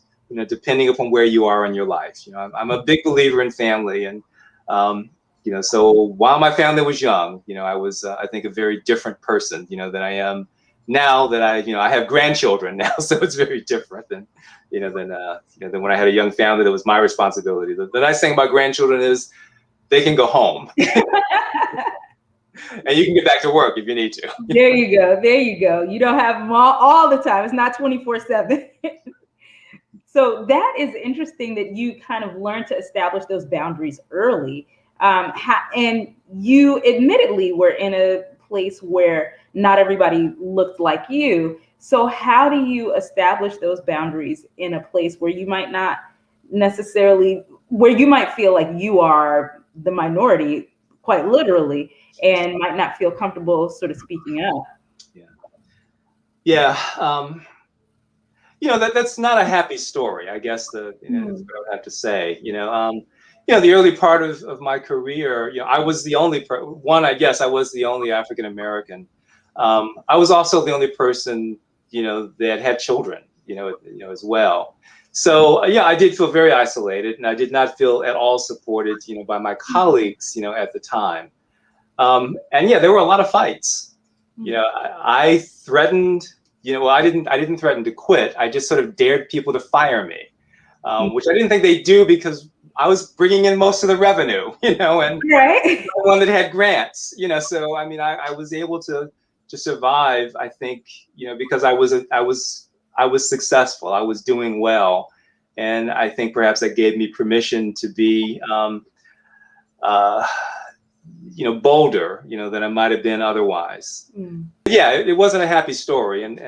depending upon where you are in your life. I'm a big believer in family, and so while my family was young, I was, I think, a very different person, than I am now that I have grandchildren now. So it's very different than when I had a young family that was my responsibility. The nice thing about grandchildren is they can go home and you can get back to work if you need to. There you go. There you go. You don't have them all the time. It's not 24/7. So that is interesting that you kind of learned to establish those boundaries early. And you admittedly were in a place where not everybody looked like you. So how do you establish those boundaries in a place where you might not necessarily, where you might feel like you are the minority, quite literally, and might not feel comfortable sort of speaking up? Yeah. That's not a happy story, I guess. That's what I would have to say. The early part of my career, I was the only I guess I was the only African American. I was also the only person, that had children, as well. So I did feel very isolated, and I did not feel at all supported, by my colleagues, at the time. And there were a lot of fights. I threatened. I didn't threaten to quit. I just sort of dared people to fire me, which I didn't think they'd do because I was bringing in most of the revenue, and right. the one that had grants, So I was able to survive. I think because I was successful. I was doing well, and I think perhaps that gave me permission to be bolder, than I might have been otherwise. Yeah, it wasn't a happy story, and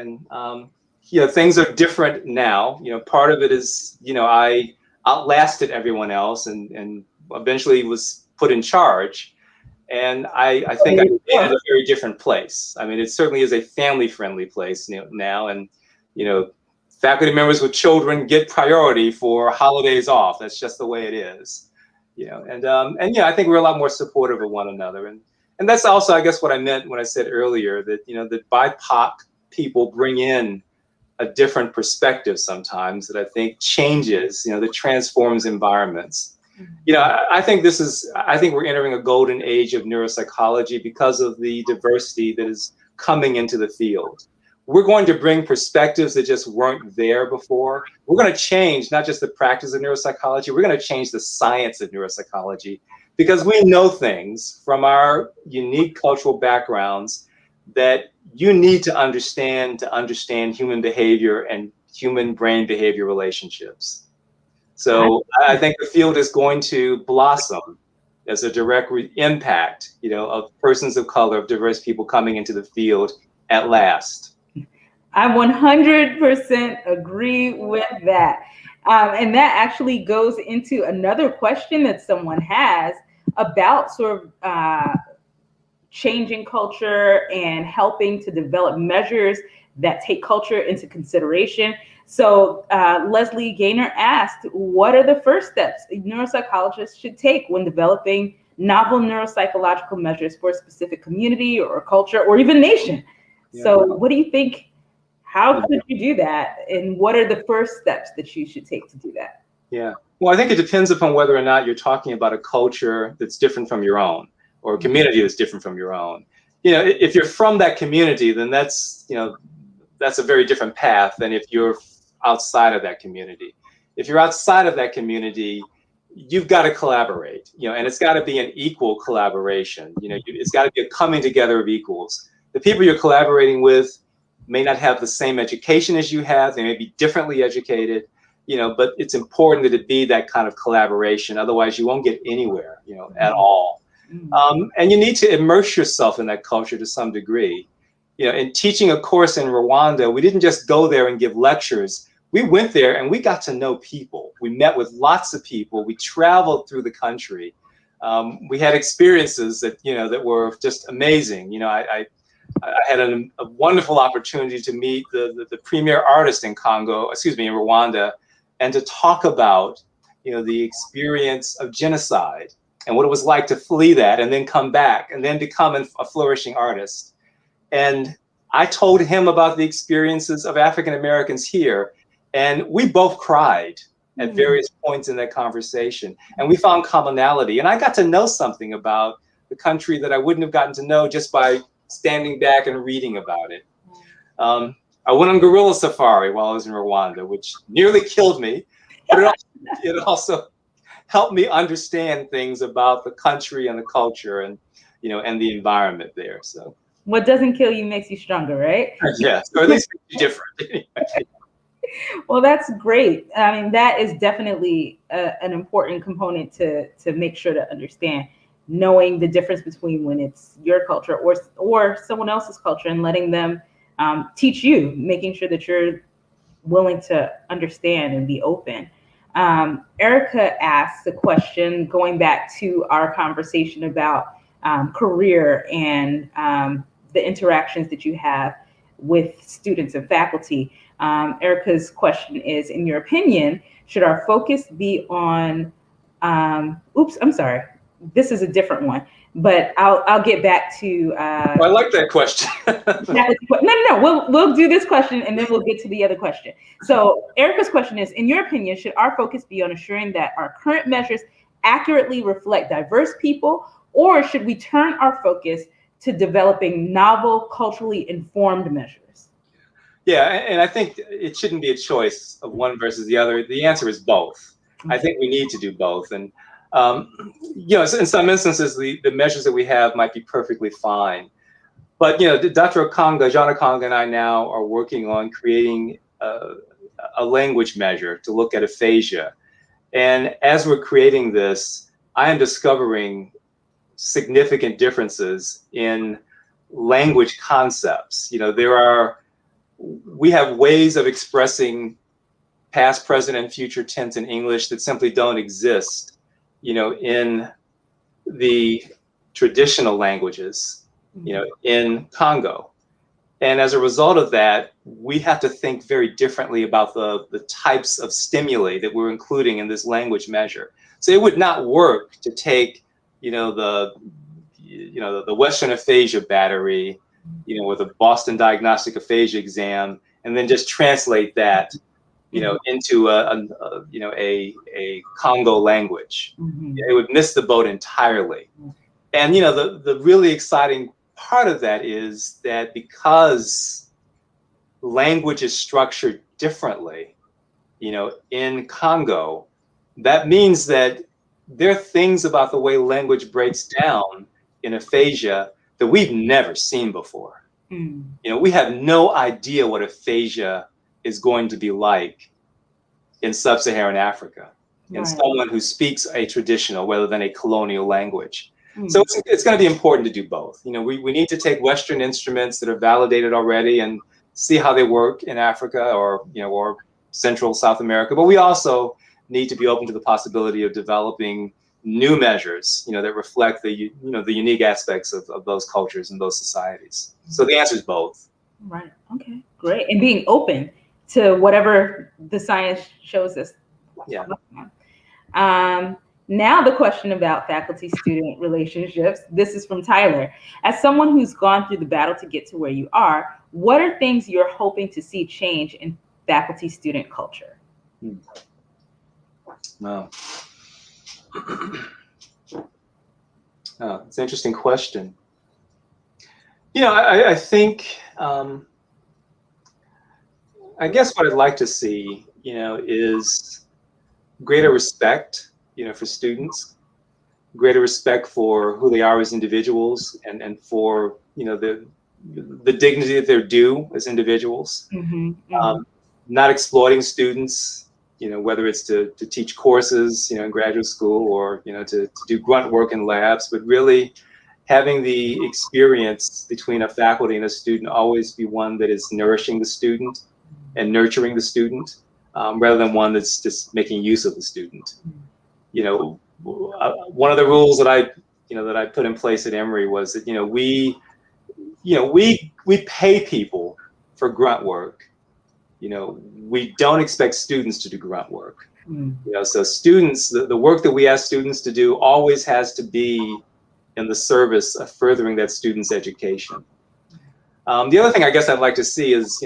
things are different now. Part of it is, I outlasted everyone else, and eventually was put in charge, and I think I'm in a very different place. It certainly is a family-friendly place now, and faculty members with children get priority for holidays off. That's just the way it is. I think we're a lot more supportive of one another, and that's also, I guess, what I meant when I said earlier that that BIPOC people bring in a different perspective sometimes that I think changes, that transforms environments. I think we're entering a golden age of neuropsychology because of the diversity that is coming into the field. We're going to bring perspectives that just weren't there before. We're going to change not just the practice of neuropsychology, we're going to change the science of neuropsychology, because we know things from our unique cultural backgrounds that you need to understand human behavior and human brain behavior relationships. So I think the field is going to blossom as a direct impact, of persons of color, of diverse people coming into the field at last. I 100% agree with that. And that actually goes into another question that someone has about sort of changing culture and helping to develop measures that take culture into consideration. So Leslie Gaynor asked, what are the first steps neuropsychologists should take when developing novel neuropsychological measures for a specific community or culture or even nation? Yeah. So what do you think? How could you do that? And what are the first steps that you should take to do that? Yeah. Well, I think it depends upon whether or not you're talking about a culture that's different from your own, or a community that's different from your own. If you're from that community, then that's a very different path than if you're outside of that community. If you're outside of that community, you've got to collaborate, and it's got to be an equal collaboration. It's got to be a coming together of equals. The people you're collaborating with may not have the same education as you have. They may be differently educated, but it's important that it be that kind of collaboration. Otherwise, you won't get anywhere, at all. And you need to immerse yourself in that culture to some degree. In teaching a course in Rwanda, we didn't just go there and give lectures. We went there and we got to know people. We met with lots of people. We traveled through the country. We had experiences that were just amazing. I had a wonderful opportunity to meet the premier artist in Rwanda, and to talk about the experience of genocide and what it was like to flee that and then come back and then become a flourishing artist. And I told him about the experiences of African Americans here, and we both cried at various points in that conversation, and we found commonality. And I got to know something about the country that I wouldn't have gotten to know just by standing back and reading about it. I went on gorilla safari while I was in Rwanda, which nearly killed me, but it also helped me understand things about the country and the culture and the environment there. So what doesn't kill you makes you stronger, right? Yes, or at least makes you different. Well, that's great. I mean, that is definitely an important component to make sure to understand, knowing the difference between when it's your culture or someone else's culture, and letting them teach you, making sure that you're willing to understand and be open. Erica asked the question, going back to our conversation about career and the interactions that you have with students and faculty. Erica's question is, in your opinion, should our focus be on, this is a different one, but I'll get back to. I like that question. No. We'll do this question and then we'll get to the other question. So Erica's question is, in your opinion, should our focus be on ensuring that our current measures accurately reflect diverse people, or should we turn our focus to developing novel, culturally informed measures? Yeah, and I think it shouldn't be a choice of one versus the other. The answer is both. I think we need to do both. And in some instances, the measures that we have might be perfectly fine. But Dr. John Okanga and I now are working on creating a language measure to look at aphasia. And as we're creating this, I am discovering significant differences in language concepts. We have ways of expressing past, present, and future tense in English that simply don't exist, in the traditional languages, in Congo. And as a result of that, we have to think very differently about the types of stimuli that we're including in this language measure. So it would not work to take, the Western Aphasia Battery, with a Boston Diagnostic Aphasia exam, and then just translate that, into a Congo language. It would miss the boat entirely. And the really exciting part of that is that because language is structured differently, in Congo, that means that there are things about the way language breaks down in aphasia that we've never seen before. We have no idea what aphasia is going to be like in sub-Saharan Africa, in someone who speaks a traditional rather than a colonial language. So it's going to be important to do both. We need to take Western instruments that are validated already and see how they work in Africa or Central South America. But we also need to be open to the possibility of developing new measures, that reflect the unique aspects of those cultures and those societies. So the answer is both. Right. Okay. Great. And being open to whatever the science shows us. Yeah. Now the question about faculty-student relationships. This is from Tyler. As someone who's gone through the battle to get to where you are, what are things you're hoping to see change in faculty-student culture? Wow. Oh, it's an interesting question. You know, I think, I guess what I'd like to see, you know, is greater respect, you know, for students, greater respect for who they are as individuals, and for, you know, the dignity that they're due as individuals. Not exploiting students, you know, whether it's to teach courses, you know, in graduate school, or, you know, to do grunt work in labs, but really having the experience between a faculty and a student always be one that is nourishing the student and nurturing the student, rather than one that's just making use of the student. You know, one of the rules that I put in place at Emory was that, we pay people for grunt work. You know, we don't expect students to do grunt work. You know, so students, the work that we ask students to do always has to be in the service of furthering that student's education. The other thing I guess I'd like to see is,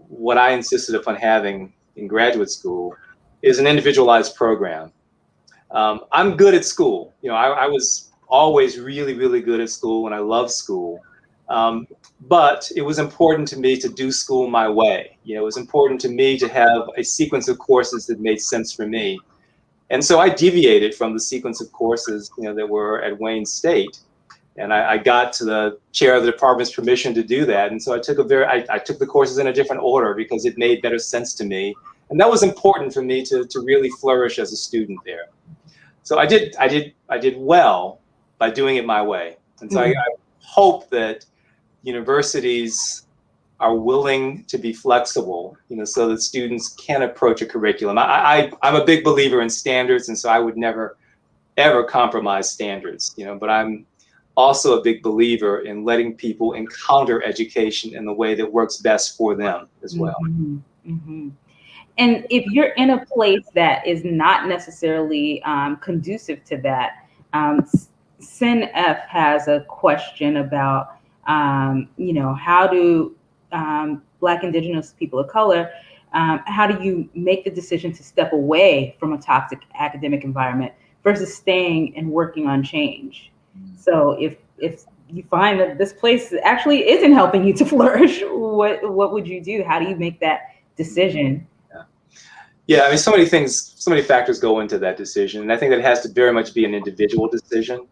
what I insisted upon having in graduate school is an individualized program. I'm good at school. You know, I was always really, really good at school, and I love school. But it was important to me to do school my way. You know, it was important to me to have a sequence of courses that made sense for me. And so I deviated from the sequence of courses, that were at Wayne State. And I got to the chair of the department's permission to do that. And so I took I took the courses in a different order because it made better sense to me. And that was important for me to really flourish as a student there. So I did well by doing it my way. And so I hope that universities are willing to be flexible, so that students can approach a curriculum. I'm a big believer in standards, and so I would never, ever compromise standards, but I'm also a big believer in letting people encounter education in the way that works best for them as well. And if you're in a place that is not necessarily conducive to that, SINF has a question about, how do Black, Indigenous people of color, how do you make the decision to step away from a toxic academic environment versus staying and working on change? So if you find that this place actually isn't helping you to flourish, what would you do? How do you make that decision? Yeah, I mean, so many factors go into that decision, and I think that it has to very much be an individual decision.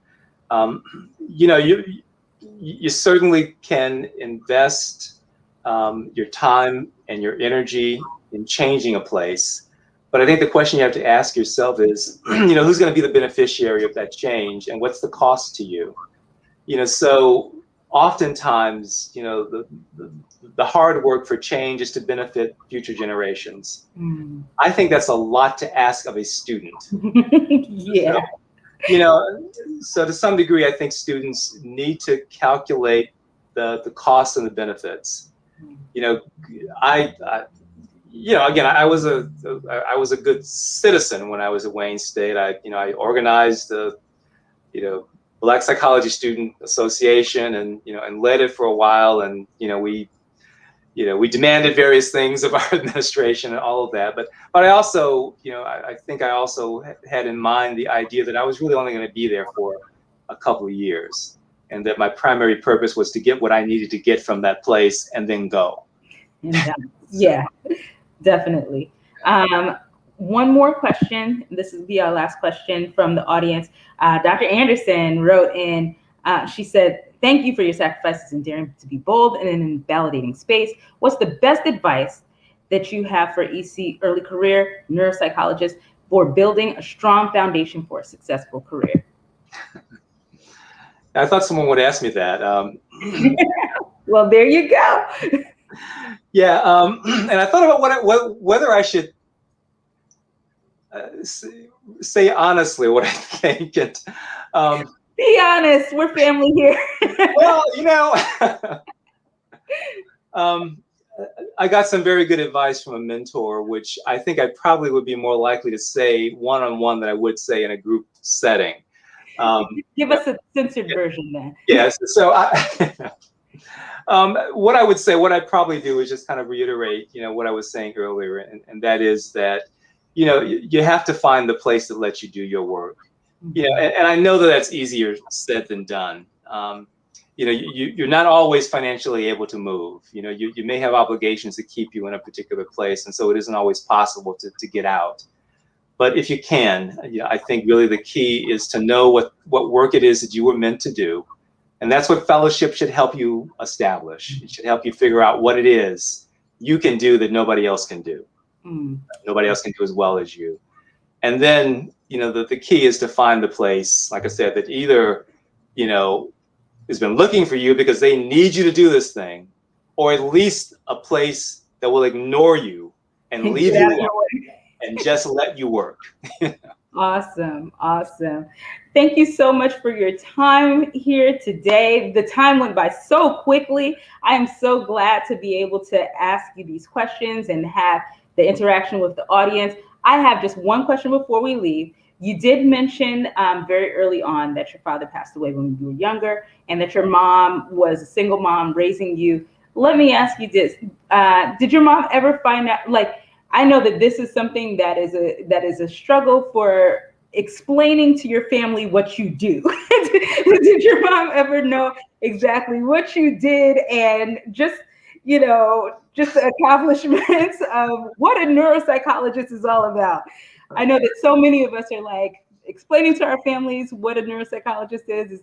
You certainly can invest your time and your energy in changing a place, but I think the question you have to ask yourself is, who's going to be the beneficiary of that change, and what's the cost to you? So oftentimes, the hard work for change is to benefit future generations. I think that's a lot to ask of a student. Yeah. So to some degree, I think students need to calculate the costs and the benefits. I was a good citizen when I was at Wayne State. I organized the, Black Psychology Student Association, and led it for a while, and we demanded various things of our administration and all of that. But I also, I think I also had in mind the idea that I was really only going to be there for a couple of years, and that my primary purpose was to get what I needed to get from that place and then go. Yeah, definitely. One more question. This will be our last question from the audience. Dr. Anderson wrote in, she said, "Thank you for your sacrifices in daring to be bold and in a validating space. What's the best advice that you have for EC early career neuropsychologists for building a strong foundation for a successful career?" I thought someone would ask me that. Well, there you go. Yeah, and I thought about whether I should say honestly what I think. And be honest, we're family here. Well, I got some very good advice from a mentor, which I think I probably would be more likely to say one-on-one than I would say in a group setting. Give us a censored version then. Yes. So What I would say, what I'd probably do is just kind of reiterate, what I was saying earlier, and that is that, you have to find the place that lets you do your work. And I know that that's easier said than done. You're not always financially able to move. You may have obligations that keep you in a particular place, and so it isn't always possible to get out. But if you can, I think really the key is to know what work it is that you were meant to do. And that's what fellowship should help you establish. It should help you figure out what it is you can do that nobody else can do. Nobody else can do as well as you. And then, the key is to find the place, like I said, that either, has been looking for you because they need you to do this thing, or at least a place that will ignore you and leave you alone and just let you work. Awesome. Thank you so much for your time here today. The time went by so quickly. I am so glad to be able to ask you these questions and have the interaction with the audience. I have just one question before we leave. You did mention very early on that your father passed away when you were younger and that your mom was a single mom raising you. Let me ask you this. Did your mom ever find out, I know that this is something that is a struggle for explaining to your family what you do. Did your mom ever know exactly what you did and just the accomplishments of what a neuropsychologist is all about? I know that so many of us are explaining to our families what a neuropsychologist is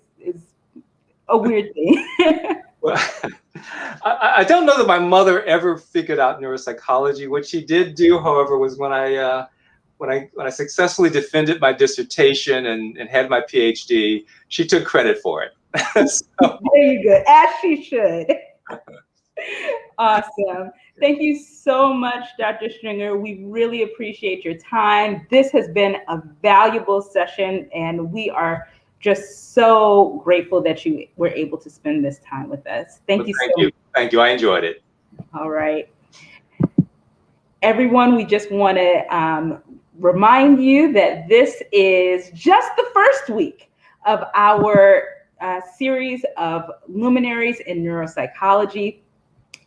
a weird thing. Well, I don't know that my mother ever figured out neuropsychology. What she did do, however, was when I successfully defended my dissertation and had my Ph.D., she took credit for it. Very good, as she should. Awesome. Thank you so much, Dr. Stringer. We really appreciate your time. This has been a valuable session, and we are just so grateful that you were able to spend this time with us. Thank you so much. Thank you. I enjoyed it. All right. Everyone, we just want to remind you that this is just the first week of our series of Luminaries in Neuropsychology.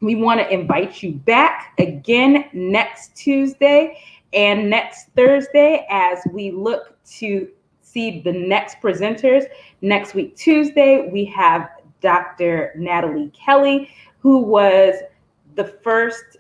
We want to invite you back again next Tuesday and next Thursday as we look to see the next presenters. Next week, Tuesday, we have Dr. Natalie Kelly, who was the first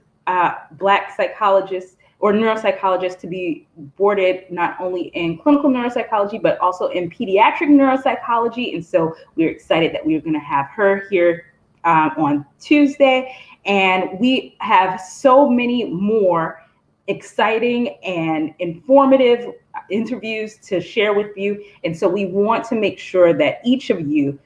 Black psychologist or neuropsychologist to be boarded not only in clinical neuropsychology, but also in pediatric neuropsychology. And so we're excited that we're going to have her here on Tuesday. And we have so many more exciting and informative interviews to share with you. And so we want to make sure that each of you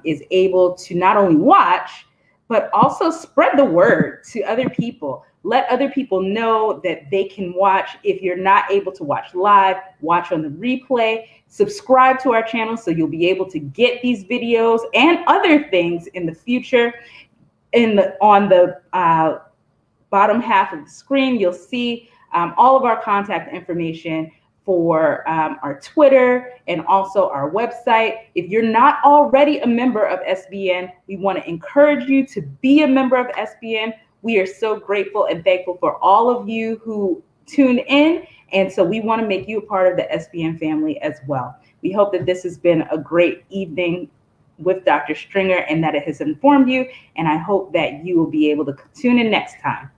is able to not only watch, but also spread the word to other people. Let other people know that they can watch. If you're not able to watch live, watch on the replay. Subscribe to our channel so you'll be able to get these videos and other things in the future. On the bottom half of the screen, you'll see all of our contact information for our Twitter and also our website. If you're not already a member of SBN, we want to encourage you to be a member of SBN. We are so grateful and thankful for all of you who tune in. And so we want to make you a part of the SBN family as well. We hope that this has been a great evening with Dr. Stringer and that it has informed you. And I hope that you will be able to tune in next time.